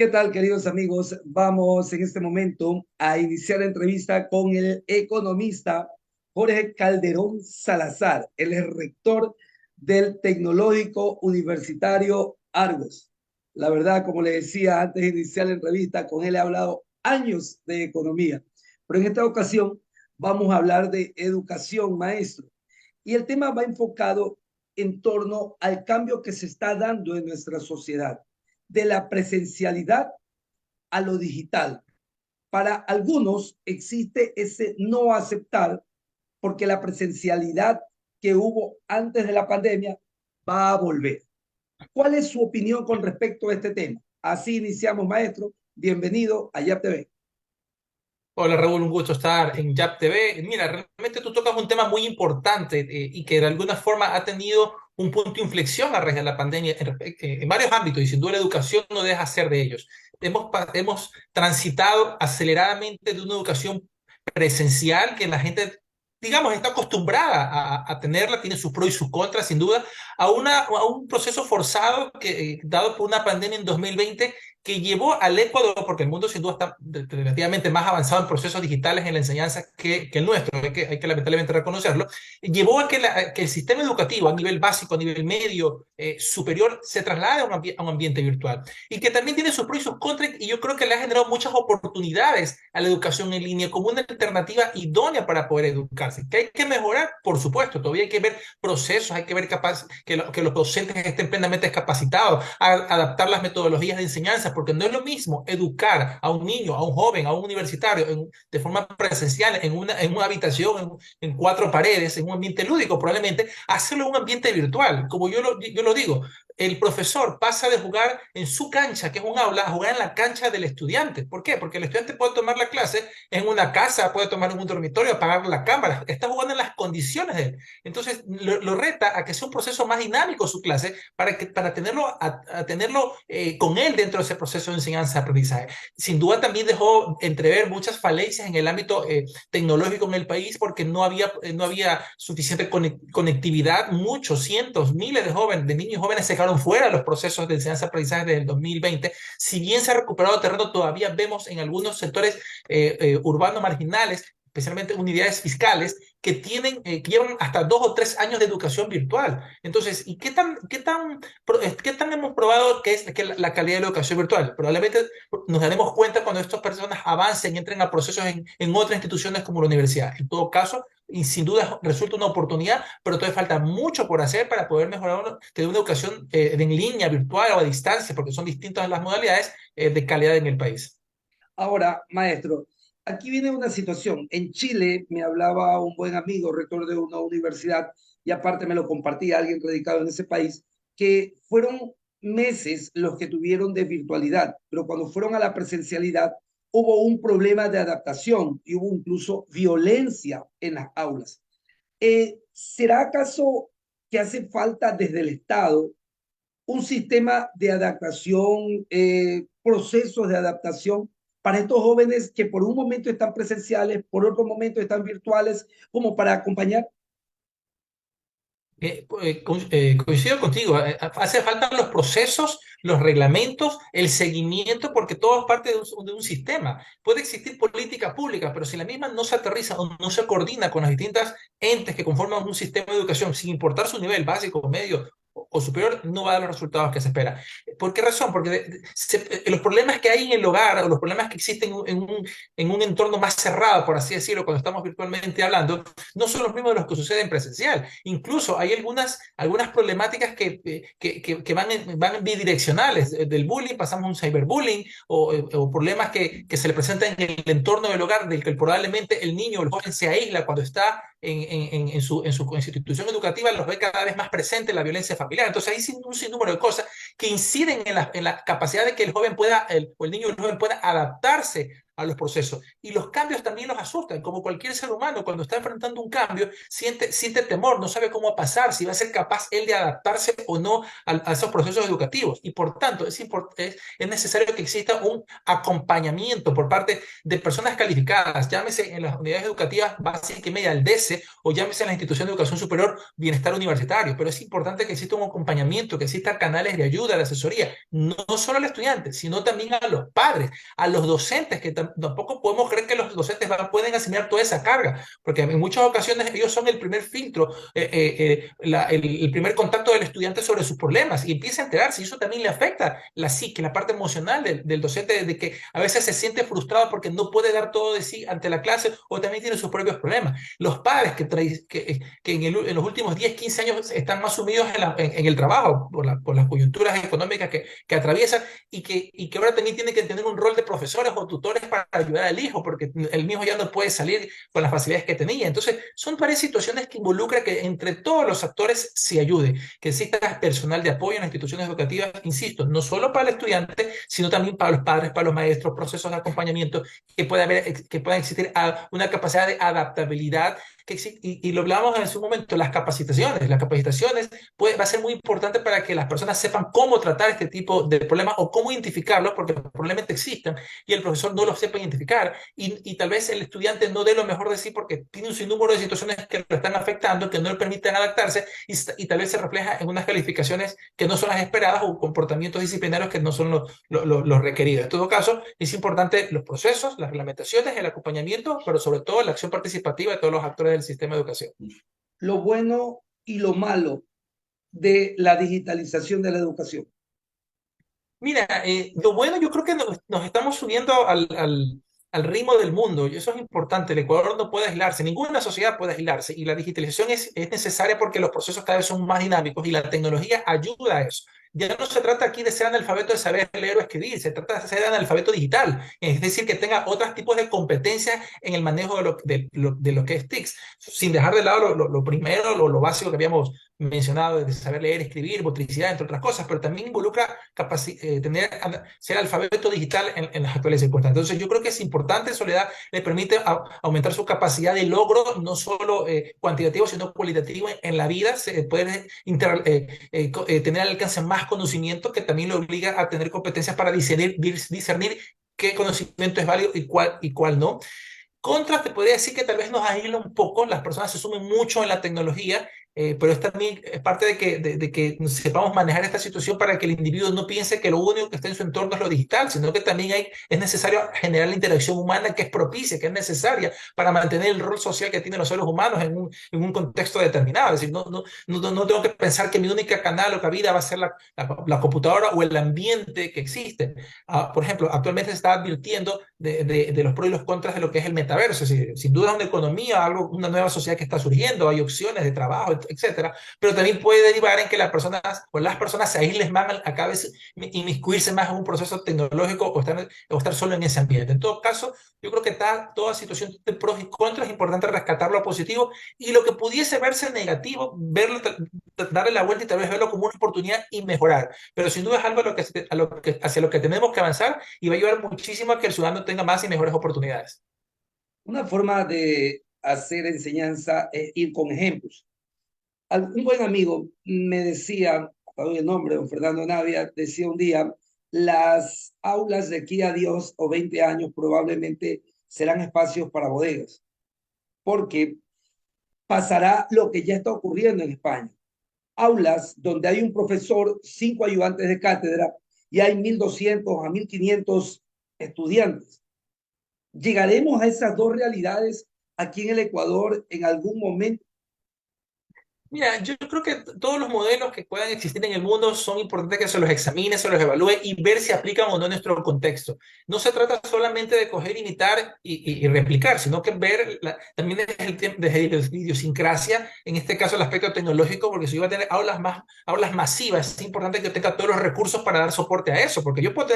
¿Qué tal, queridos amigos? Vamos en este momento a iniciar la entrevista con el economista Jorge Calderón Salazar. Él es rector del Tecnológico Universitario Argos. La verdad, como le decía antes de iniciar la entrevista, con él he hablado años de economía, pero en esta ocasión vamos a hablar de educación, maestro. Y el tema va enfocado en torno al cambio que se está dando en nuestra sociedad de la presencialidad a lo digital. Para algunos existe ese no aceptar porque la presencialidad que hubo antes de la pandemia va a volver. ¿Cuál es su opinión con respecto a este tema? Así iniciamos, maestro. Bienvenido a YAP TV. Hola Raúl, un gusto estar en YAP TV. Mira, realmente tú tocas un tema muy importante y que de alguna forma ha tenido un punto de inflexión a raíz de la pandemia en varios ámbitos y sin duda la educación no deja de ser de ellos. Hemos transitado aceleradamente de una educación presencial que la gente, digamos, está acostumbrada a tenerla, tiene sus pros y sus contras, sin duda, a un proceso forzado dado por una pandemia en 2020 que llevó al Ecuador, porque el mundo sin duda está relativamente más avanzado en procesos digitales en la enseñanza que el nuestro, hay que lamentablemente reconocerlo, llevó que el sistema educativo a nivel básico, a nivel medio, superior, se traslade a un ambiente virtual y que también tiene sus pros y sus contras y yo creo que le ha generado muchas oportunidades a la educación en línea como una alternativa idónea para poder educarse. ¿Que hay que mejorar? Por supuesto, todavía hay que ver procesos, hay que ver que los docentes estén plenamente capacitados, adaptar las metodologías de enseñanza, porque no es lo mismo educar a un niño, a un joven, a un universitario de forma presencial en una habitación, en cuatro paredes, en un ambiente lúdico, probablemente hacerlo en un ambiente virtual. Como yo lo digo, el profesor pasa de jugar en su cancha, que es un aula, a jugar en la cancha del estudiante. ¿Por qué? Porque el estudiante puede tomar la clase en una casa, puede tomar en un dormitorio, apagar la cámara, está jugando en las condiciones de él. Entonces, lo reta a que sea un proceso más dinámico su clase para tenerlo con él dentro de ese proceso de enseñanza-aprendizaje. Sin duda también dejó entrever muchas falencias en el ámbito tecnológico en el país porque no había suficiente conectividad. Muchos, cientos, miles de niños y jóvenes se quedaron fuera de los procesos de enseñanza-aprendizaje desde el 2020. Si bien se ha recuperado terreno, todavía vemos en algunos sectores urbanos marginales, especialmente unidades fiscales, que llevan hasta 2 o 3 años de educación virtual. Entonces, ¿y qué tan hemos probado que la calidad de la educación virtual? Probablemente nos daremos cuenta cuando estas personas avancen y entren a procesos en otras instituciones como la universidad. En todo caso, y sin duda resulta una oportunidad, pero todavía falta mucho por hacer para poder mejorar tener una educación en línea, virtual o a distancia, porque son distintas las modalidades de calidad en el país. Ahora, maestro, aquí viene una situación. En Chile me hablaba un buen amigo, rector de una universidad, y aparte me lo compartía alguien radicado en ese país, que fueron meses los que tuvieron de virtualidad, pero cuando fueron a la presencialidad hubo un problema de adaptación y hubo incluso violencia en las aulas. ¿Será acaso que hace falta desde el Estado un sistema de adaptación, procesos de adaptación para estos jóvenes que por un momento están presenciales, por otro momento están virtuales, como para acompañar? Coincido contigo, hace falta los procesos, los reglamentos, el seguimiento, porque todo es parte de un sistema. Puede existir política pública, pero si la misma no se aterriza o no se coordina con las distintas entes que conforman un sistema de educación, sin importar su nivel básico, medio o superior, no va a dar los resultados que se espera. ¿Por qué razón? Porque los problemas que hay en el hogar o los problemas que existen en un entorno más cerrado, por así decirlo, cuando estamos virtualmente hablando, no son los mismos de los que suceden presencial. Incluso hay algunas problemáticas que van bidireccionales. Del bullying pasamos a un cyberbullying o problemas que se le presentan en el entorno del hogar del que probablemente el niño o el joven se aísla cuando está en su institución educativa, los ve cada vez más presente la violencia familiar. Entonces hay un sinnúmero de cosas que inciden en la capacidad de que el joven o el niño o el joven pueda adaptarse a los procesos. Y los cambios también los asustan, como cualquier ser humano, cuando está enfrentando un cambio, siente temor, no sabe cómo va a pasar, si va a ser capaz él de adaptarse o no a esos procesos educativos. Y por tanto, es necesario que exista un acompañamiento por parte de personas calificadas, llámese en las unidades educativas básicas y media, el DESE, o llámese en la institución de educación superior, bienestar universitario. Pero es importante que exista un acompañamiento, que exista canales de ayuda, de asesoría, no solo al estudiante, sino también a los padres, a los docentes, que tampoco podemos creer que los docentes pueden asumir toda esa carga, porque en muchas ocasiones ellos son el primer filtro, el primer contacto del estudiante sobre sus problemas y empieza a enterarse, y eso también le afecta la psique, la parte emocional del docente, de que a veces se siente frustrado porque no puede dar todo de sí ante la clase, o también tiene sus propios problemas. Los padres que en los últimos 10, 15 años están más sumidos en el trabajo por las coyunturas económicas que atraviesan, y que ahora también tienen que tener un rol de profesores o tutores para ayudar al hijo, porque el mismo ya no puede salir con las facilidades que tenía. Entonces, son varias situaciones que involucran que entre todos los actores se ayude, que exista personal de apoyo en las instituciones educativas, insisto, no solo para el estudiante, sino también para los padres, para los maestros, procesos de acompañamiento, que pueda existir una capacidad de adaptabilidad, y lo hablamos en su momento, las capacitaciones. Las capacitaciones va a ser muy importante para que las personas sepan cómo tratar este tipo de problemas o cómo identificarlos, porque probablemente existen y el profesor no los sepa identificar, y tal vez el estudiante no dé lo mejor de sí porque tiene un sinnúmero de situaciones que lo están afectando, que no le permiten adaptarse, y tal vez se refleja en unas calificaciones que no son las esperadas o comportamientos disciplinarios que no son los requeridos. En todo caso, es importante los procesos, las reglamentaciones, el acompañamiento, pero sobre todo la acción participativa de todos los actores del sistema de educación. Lo bueno y lo malo de la digitalización de la educación. Mira, lo bueno, yo creo que nos estamos subiendo al ritmo del mundo, y eso es importante. El Ecuador no puede aislarse, ninguna sociedad puede aislarse, y la digitalización es necesaria porque los procesos cada vez son más dinámicos y la tecnología ayuda a eso. Ya no se trata aquí de ser analfabeto de saber leer o escribir, se trata de ser analfabeto digital, es decir, que tenga otros tipos de competencias en el manejo de lo que es TICS, sin dejar de lado lo primero, lo básico que habíamos mencionado, de saber leer, escribir, motricidad, entre otras cosas, pero también involucra ser alfabeto digital en las actuales circunstancias. Entonces, yo creo que es importante. Soledad le permite aumentar su capacidad de logro, no solo cuantitativo, sino cualitativo en la vida. Se puede tener al alcance más conocimiento, que también le obliga a tener competencias para discernir qué conocimiento es válido y cuál no. Contra, te podría decir que tal vez nos aísla un poco, las personas se sumen mucho en la tecnología, pero es también parte de que sepamos manejar esta situación para que el individuo no piense que lo único que está en su entorno es lo digital, sino que también es necesario generar la interacción humana que es propicia, que es necesaria para mantener el rol social que tienen los seres humanos en un contexto determinado. Es decir, no tengo que pensar que mi única canal o cabida va a ser la computadora o el ambiente que existe. Por ejemplo, actualmente se está advirtiendo de los pros y los contras de lo que es el metaverso. Es decir, sin duda una economía, una nueva sociedad que está surgiendo, hay opciones de trabajo, etcétera, pero también puede derivar en que las personas se aíslen más, a cada vez inmiscuirse más en un proceso tecnológico, o estar solo en ese ambiente. En todo caso, yo creo que toda situación de pros y contras es importante rescatar lo positivo, y lo que pudiese verse negativo, darle la vuelta y tal vez verlo como una oportunidad y mejorar. Pero sin duda es algo hacia lo que tenemos que avanzar, y va a ayudar muchísimo a que el ciudadano tenga más y mejores oportunidades. Una forma de hacer enseñanza es ir con ejemplos. Un buen amigo me decía, doy el nombre, don Fernando Navia, decía un día: las aulas de aquí a Dios o 20 años probablemente serán espacios para bodegas, porque pasará lo que ya está ocurriendo en España. Aulas donde hay un profesor, 5 ayudantes de cátedra y hay 1.200 a 1.500 estudiantes. ¿Llegaremos a esas dos realidades aquí en el Ecuador en algún momento? Mira, yo creo que todos los modelos que puedan existir en el mundo son importantes que se los examine, se los evalúe y ver si aplican o no en nuestro contexto. No se trata solamente de coger, imitar y replicar, sino que ver también desde la idiosincrasia, en este caso el aspecto tecnológico, porque si yo voy a tener aulas masivas, es importante que tenga todos los recursos para dar soporte a eso, porque yo puedo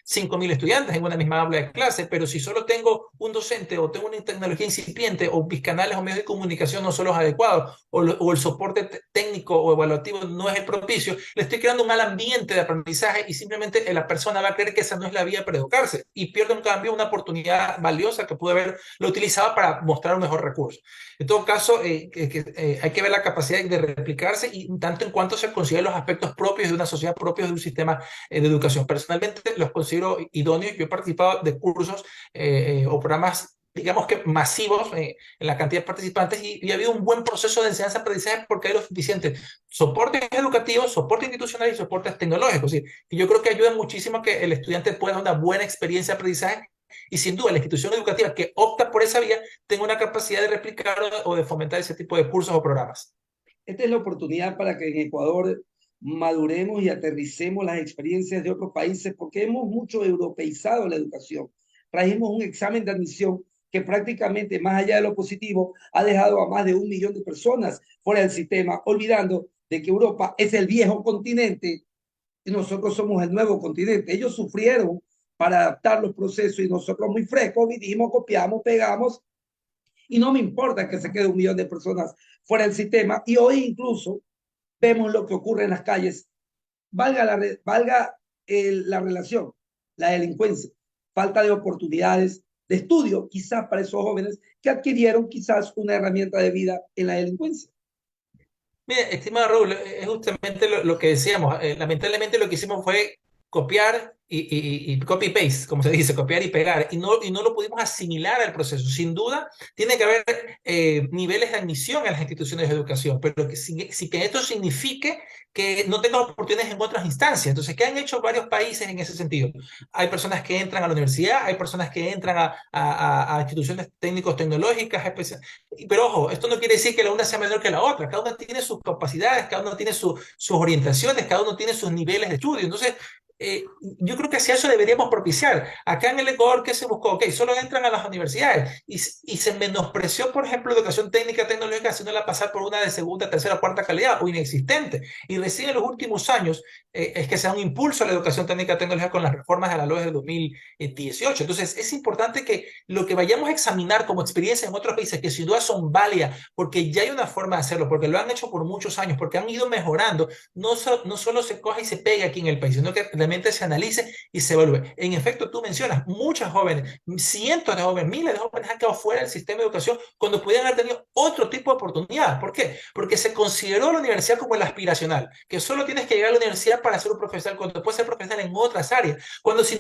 5.000 estudiantes en una misma aula de clase, pero si solo tengo un docente o tengo una tecnología incipiente o mis canales o medios de comunicación no son los adecuados o el soporte técnico o evaluativo no es el propicio, le estoy creando un mal ambiente de aprendizaje y simplemente la persona va a creer que esa no es la vía para educarse y pierde en cambio una oportunidad valiosa que pudo haberlo utilizado para mostrar un mejor recurso. En todo caso, hay que ver la capacidad de replicarse y tanto en cuanto se consideren los aspectos propios de una sociedad, propios de un sistema de educación. Personalmente los considero idóneos. Yo he participado de cursos o programas, digamos que masivos en la cantidad de participantes y ha habido un buen proceso de enseñanza-aprendizaje porque hay lo suficiente soportes educativos, soporte institucional y soportes tecnológicos. ¿Sí? Y yo creo que ayuda muchísimo a que el estudiante pueda dar una buena experiencia de aprendizaje y sin duda la institución educativa que opta por esa vía tenga una capacidad de replicar o de fomentar ese tipo de cursos o programas. Esta es la oportunidad para que en Ecuador maduremos y aterricemos las experiencias de otros países porque hemos mucho europeizado la educación. Trajimos un examen de admisión que prácticamente, más allá de lo positivo, ha dejado a más de 1 millón de personas fuera del sistema, olvidando de que Europa es el viejo continente y nosotros somos el nuevo continente. Ellos sufrieron para adaptar los procesos y nosotros muy frescos vinimos, copiamos, pegamos y no me importa que se quede 1 millón de personas fuera del sistema. Y hoy incluso vemos lo que ocurre en las calles. Valga la relación, la delincuencia, falta de oportunidades de estudio, quizás para esos jóvenes que adquirieron quizás una herramienta de vida en la delincuencia. Mira, estimado Raúl, es justamente lo que decíamos. Lamentablemente lo que hicimos fue copiar y copy-paste, como se dice, copiar y pegar, y no lo pudimos asimilar al proceso. Sin duda, tiene que haber niveles de admisión a las instituciones de educación, pero que esto signifique que no tengas oportunidades en otras instancias. Entonces, ¿qué han hecho varios países en ese sentido? Hay personas que entran a la universidad, hay personas que entran a instituciones técnicos tecnológicas, pero ojo, esto no quiere decir que la una sea menor que la otra. Cada una tiene sus capacidades, cada uno tiene sus orientaciones, cada uno tiene sus niveles de estudio. Entonces, yo creo que hacia eso deberíamos propiciar. Acá en el Ecuador, ¿qué se buscó? Ok, solo entran a las universidades y se menospreció, por ejemplo, educación técnica, tecnológica, haciéndola pasar por una de segunda, tercera, cuarta calidad o inexistente. Y recién en los últimos años es que se da un impulso a la educación técnica, tecnológica con las reformas de la LOE de 2018. Entonces, es importante que lo que vayamos a examinar como experiencia en otros países, que sin duda son válidas, porque ya hay una forma de hacerlo, porque lo han hecho por muchos años, porque han ido mejorando, no solo se coja y se pega aquí en el país, sino que realmente se analice y se evalúe. En efecto, tú mencionas, muchas jóvenes, cientos de jóvenes, miles de jóvenes han quedado fuera del sistema de educación cuando pudieran haber tenido otro tipo de oportunidad. ¿Por qué? Porque se consideró la universidad como el aspiracional, que solo tienes que llegar a la universidad para ser un profesional, cuando puedes ser profesional en otras áreas. Cuando si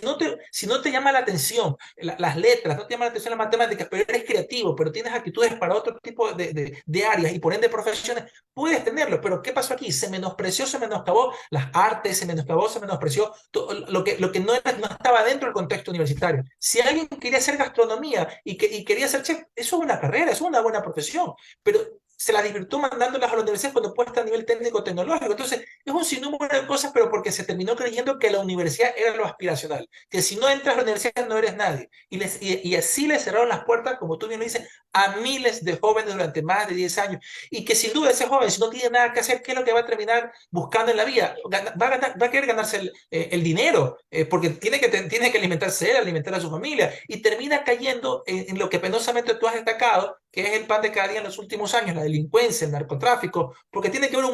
no te llama la atención las letras, no te llama la atención las matemáticas, pero eres creativo, pero tienes actitudes para otro tipo de áreas y por ende profesiones, puedes tenerlo. Pero ¿qué pasó aquí? Se menospreció, se menoscabó las artes, se menospreció todo lo que no estaba dentro del contexto universitario. Si alguien quería hacer gastronomía y quería ser chef, eso es una carrera, eso es una buena profesión, pero se la divirtió mandándolas a la universidad cuando puesta a nivel técnico-tecnológico. Entonces, es un sinnúmero de cosas, pero porque se terminó creyendo que la universidad era lo aspiracional, que si no entras a la universidad no eres nadie. Y así le cerraron las puertas, como tú bien lo dices, a miles de jóvenes durante más de 10 años. Y que sin duda ese joven, si no tiene nada que hacer, ¿qué es lo que va a terminar buscando en la vida? Va a querer ganarse el dinero, porque tiene que alimentarse él, alimentar a su familia, y termina cayendo en lo que penosamente tú has destacado, que es el pan de cada día en los últimos años, la delincuencia, el narcotráfico, porque tiene que haber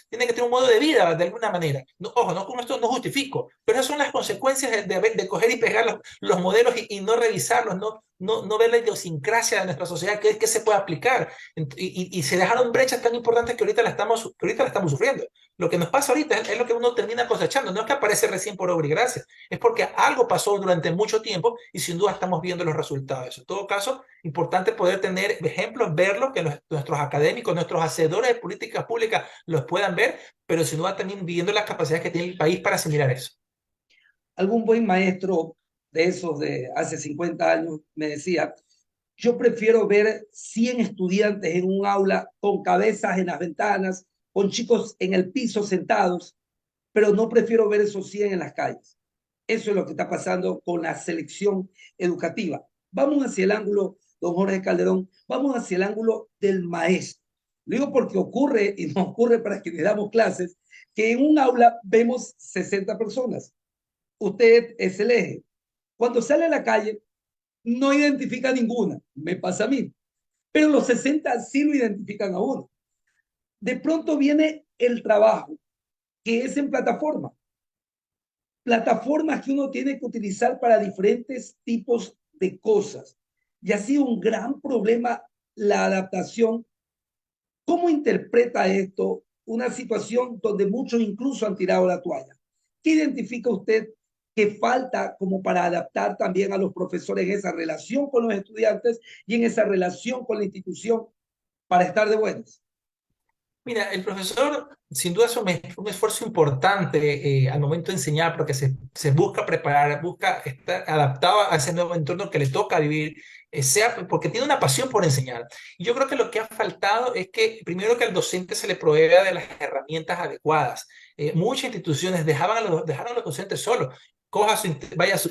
tiene que tener un modo de vida de alguna manera. No, ojo, no con esto no justifico, pero esas son las consecuencias de coger y pegar los modelos y no revisarlos, no ver la idiosincrasia de nuestra sociedad, que se puede aplicar. Y se dejaron brechas tan importantes que ahorita la estamos sufriendo. Lo que nos pasa ahorita es lo que uno termina cosechando, no es que aparece recién por obra y gracia, es porque algo pasó durante mucho tiempo y sin duda estamos viendo los resultados. En todo caso, importante poder tener ejemplos, verlos, que nuestros académicos, nuestros hacedores de políticas públicas los puedan ver, pero sin duda también viendo las capacidades que tiene el país para asimilar eso. Algún buen maestro de esos de hace 50 años me decía, yo prefiero ver 100 estudiantes en un aula con cabezas en las ventanas, con chicos en el piso sentados, pero no prefiero ver esos 100 en las calles. Eso es lo que está pasando con la selección educativa. Vamos hacia el ángulo, don Jorge Calderón, vamos hacia el ángulo del maestro. Lo digo porque ocurre, y nos ocurre para quienes damos clases, que en un aula vemos 60 personas. Usted es el eje. Cuando sale a la calle, no identifica ninguna, me pasa a mí, pero los 60 sí lo identifican a uno. De pronto viene el trabajo, que es en plataformas que uno tiene que utilizar para diferentes tipos de cosas. Y ha sido un gran problema la adaptación. ¿Cómo interpreta esto una situación donde muchos incluso han tirado la toalla? ¿Qué identifica usted que falta como para adaptar también a los profesores en esa relación con los estudiantes y en esa relación con la institución para estar de buenas? Mira, el profesor sin duda es un esfuerzo importante al momento de enseñar porque se busca preparar, busca estar adaptado a ese nuevo entorno que le toca vivir, sea porque tiene una pasión por enseñar. Y yo creo que lo que ha faltado es que primero que al docente se le provea de las herramientas adecuadas. Muchas instituciones dejaron a los docentes solos.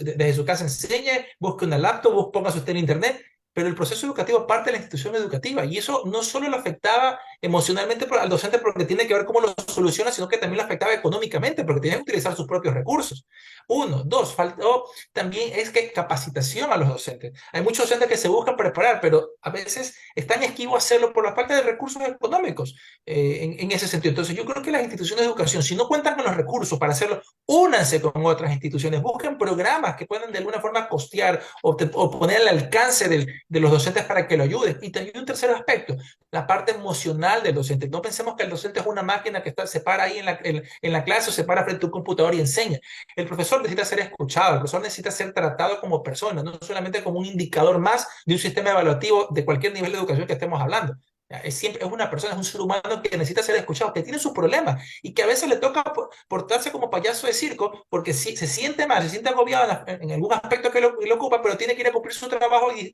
Desde su casa, enseñe, busque una laptop, póngase usted en internet, pero el proceso educativo parte de la institución educativa y eso no solo lo afectaba emocionalmente al docente porque tiene que ver cómo lo soluciona, sino que también lo afectaba económicamente porque tenía que utilizar sus propios recursos. Uno, dos, faltó también es que capacitación a los docentes. Hay muchos docentes que se buscan preparar, pero a veces es tan esquivo hacerlo por la falta de recursos económicos en ese sentido. Entonces yo creo que las instituciones de educación, si no cuentan con los recursos para hacerlo, únanse con otras instituciones, busquen programas que puedan de alguna forma costear o poner al alcance de los docentes para que lo ayuden. Y también un tercer aspecto, la parte emocional del docente. No pensemos que el docente es una máquina que se para ahí en la clase o se para frente a un computador y enseña. El profesor necesita ser escuchado, el profesor necesita ser tratado como persona, no solamente como un indicador más de un sistema evaluativo de cualquier nivel de educación que estemos hablando. Es una persona, es un ser humano que necesita ser escuchado, que tiene sus problemas y que a veces le toca portarse como payaso de circo porque se siente mal, se siente agobiado en algún aspecto que lo ocupa, pero tiene que ir a cumplir su trabajo y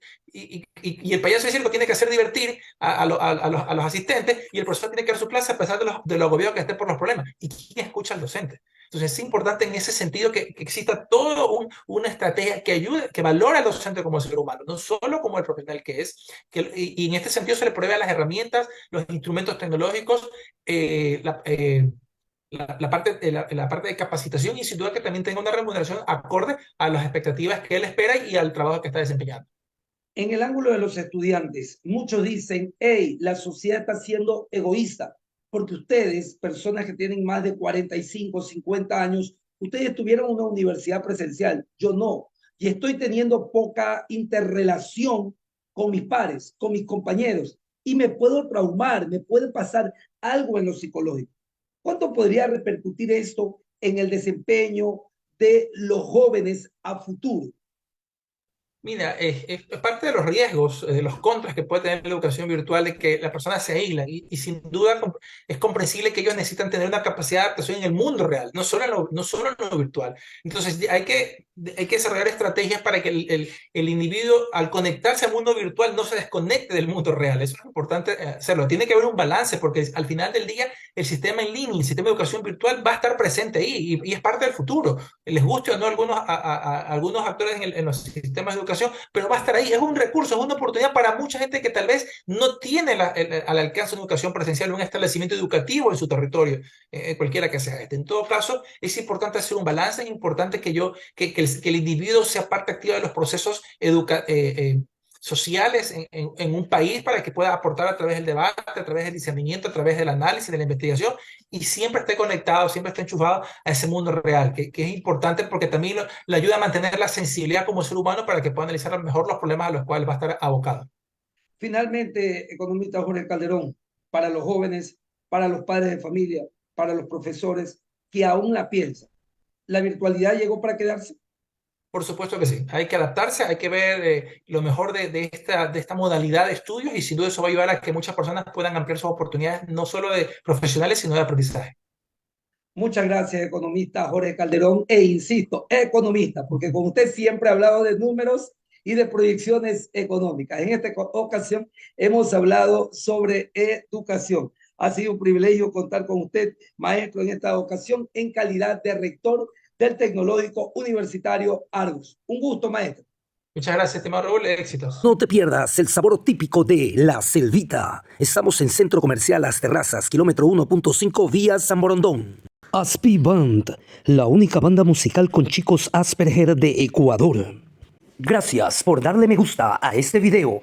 el payaso de circo tiene que hacer divertir a los asistentes y el profesor tiene que dar su clase a pesar de lo agobiado que esté por los problemas. ¿Y quién escucha al docente? Entonces es importante en ese sentido que exista toda una estrategia que ayude, que valore al docente como ser humano, no solo como el profesional que es, y en este sentido se le provee las herramientas, los instrumentos tecnológicos, eh, la, eh, la parte de capacitación y sin duda que también tenga una remuneración acorde a las expectativas que él espera y al trabajo que está desempeñando. En el ángulo de los estudiantes, muchos dicen, hey, la sociedad está siendo egoísta, porque ustedes, personas que tienen más de 45, 50 años, ustedes tuvieron una universidad presencial, yo no, y estoy teniendo poca interrelación con mis pares, con mis compañeros, y me puedo traumar, me puede pasar algo en lo psicológico. ¿Cuánto podría repercutir esto en el desempeño de los jóvenes a futuro? Mira, es parte de los riesgos, de los contras que puede tener la educación virtual, de que las personas se aíslan y sin duda es comprensible que ellos necesitan tener una capacidad de adaptación en el mundo real, no solo en lo virtual. Entonces hay que desarrollar estrategias para que el individuo al conectarse al mundo virtual no se desconecte del mundo real. Eso es importante hacerlo. Tiene que haber un balance porque al final del día el sistema en línea, el sistema de educación virtual va a estar presente ahí y es parte del futuro. Les guste o no algunos actores en los sistemas de educación, pero va a estar ahí. Es un recurso, es una oportunidad para mucha gente que tal vez no tiene al alcance una educación presencial, un establecimiento educativo en su territorio, cualquiera que sea este. En todo caso, es importante hacer un balance, es importante que el individuo sea parte activa de los procesos sociales en un país para que pueda aportar a través del debate, a través del discernimiento, a través del análisis, de la investigación y siempre esté conectado, siempre esté enchufado a ese mundo real, que es importante porque también le ayuda a mantener la sensibilidad como ser humano para que pueda analizar mejor los problemas a los cuales va a estar abocado. Finalmente, economista Jorge Calderón, para los jóvenes, para los padres de familia, para los profesores que aún la piensan, ¿la virtualidad llegó para quedarse? Por supuesto que sí, hay que adaptarse, hay que ver lo mejor de esta modalidad de estudios y sin duda eso va a ayudar a que muchas personas puedan ampliar sus oportunidades, no solo de profesionales, sino de aprendizaje. Muchas gracias, economista Jorge Calderón, e insisto, economista, porque con usted siempre ha hablado de números y de proyecciones económicas. En esta ocasión hemos hablado sobre educación. Ha sido un privilegio contar con usted, maestro, en esta ocasión en calidad de rector del Tecnológico Universitario Argos. Un gusto, maestro. Muchas gracias, estimado Raúl, éxitos. No te pierdas el sabor típico de La Selvita. Estamos en Centro Comercial Las Terrazas, kilómetro 1.5 vía San Borondón. Aspi Band, la única banda musical con chicos Asperger de Ecuador. Gracias por darle me gusta a este video.